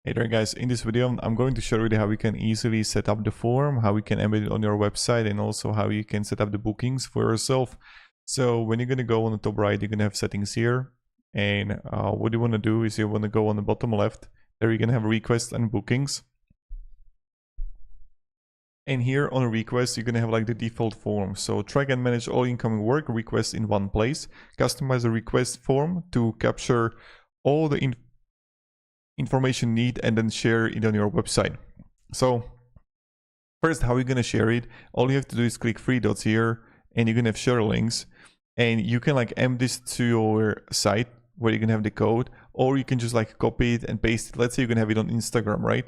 Hey there guys, in this video I'm going to show you how we can easily set up the form, how we can embed it on your website, and also how you can set up the bookings for yourself. So when you're going to go on the top right, you're going to have settings here, and what you want to do is you want to go on the bottom left. There you're going to have requests and bookings, and here on requests you're going to have like the default form. So track and manage all incoming work requests in one place. Customize the request form to capture all the information need and then share it on your website. So first, how are you going to share it? All you have to do is click three dots here, and you're going to have share links, and you can like embed this to your site where you can have the code, or you can just like copy it and paste it. Let's say you're going to have it on Instagram, right?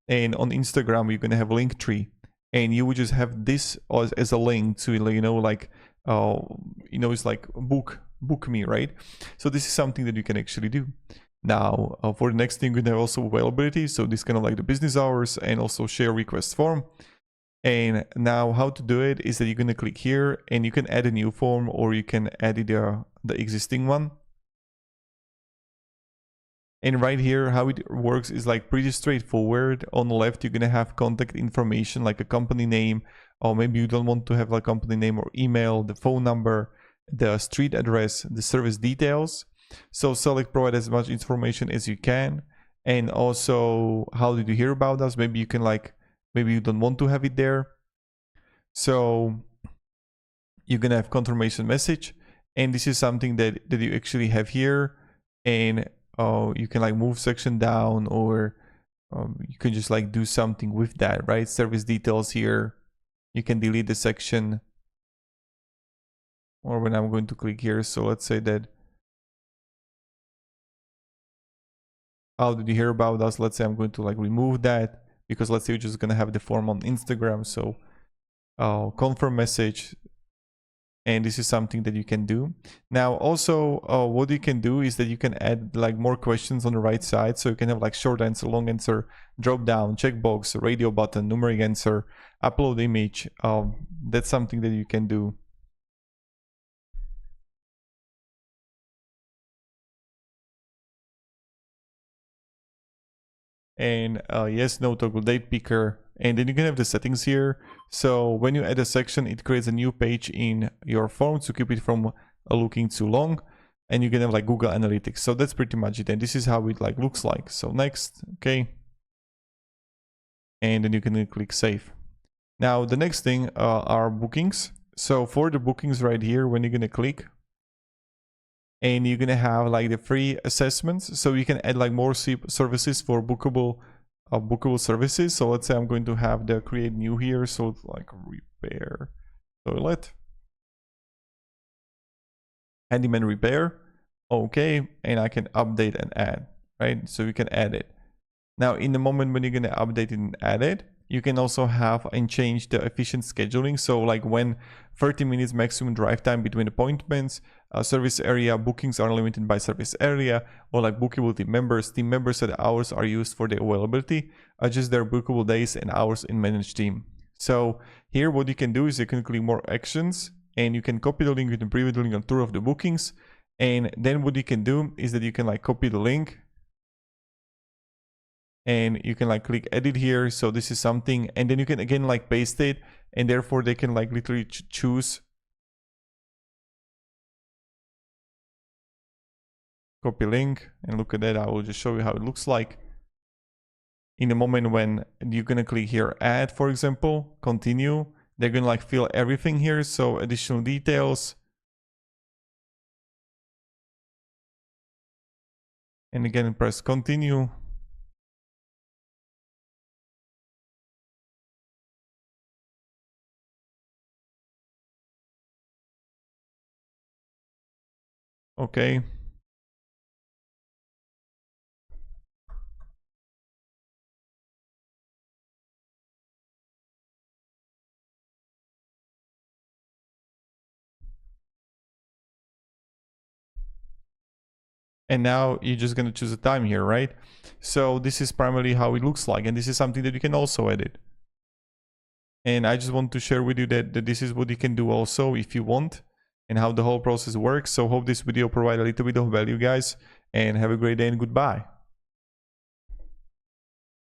And on Instagram you're going to have a link tree, and you would just have this as a link to, it's like book me, right? So this is something that you can actually do. Now, for the next thing, we're gonna have also availability. So this kind of like the business hours and also share request form. And now how to do it is that you're gonna click here and you can add a new form, or you can edit the existing one. And right here, how it works is like pretty straightforward. On the left, you're gonna have contact information like a company name, or maybe you don't want to have a company name or email, the phone number, the street address, the service details. So select provide as much information as you can, and also how did you hear about us? Maybe you can maybe you don't want to have it there. So you're gonna have confirmation message, and this is something that you actually have here, and you can move section down, or you can just do something with that, right? Service details here, you can delete the section, or when I'm going to click here, so let's say that how did you hear about us? Let's say I'm going to remove that, because let's say you're just gonna have the form on Instagram. So confirm message, and this is something that you can do. Now also what you can do is that you can add more questions on the right side. So you can have short answer, long answer, drop down, checkbox, radio button, numeric answer, upload image. That's something that you can do. And yes, no toggle date picker, and then you can have the settings here. So when you add a section, it creates a new page in your form to keep it from looking too long, and you can have Google Analytics. So that's pretty much it, and this is how it looks like. So next, okay, and then you can click save. Now the next thing are bookings. So for the bookings right here, when you're gonna click, and you're gonna have the free assessments, so you can add more services for bookable services. So let's say I'm going to have the create new here, so it's repair toilet, handyman repair, okay, and I can update and add, right? So you can add it. Now in the moment when you're gonna update it and add it, you can also have and change the efficient scheduling. So when 30 minutes maximum drive time between appointments, service area bookings are limited by service area, or bookable team members set hours are used for the availability, adjust their bookable days and hours in managed team. So here what you can do is you can click more actions, and you can copy the link with the preview link on tour of the bookings. And then what you can do is that you can copy the link, and you can click edit here. So this is something, and then you can again paste it, and therefore they can literally choose copy link, and look at that. I will just show you how it looks like. In the moment when you're gonna click here add, for example, continue, they're gonna fill everything here. So additional details, and again press continue. Okay. And now you're just going to choose a time here, right? So this is primarily how it looks like, and this is something that you can also edit. And I just want to share with you that this is what you can do also if you want, and how the whole process works. So hope this video provided a little bit of value, guys, and have a great day and goodbye.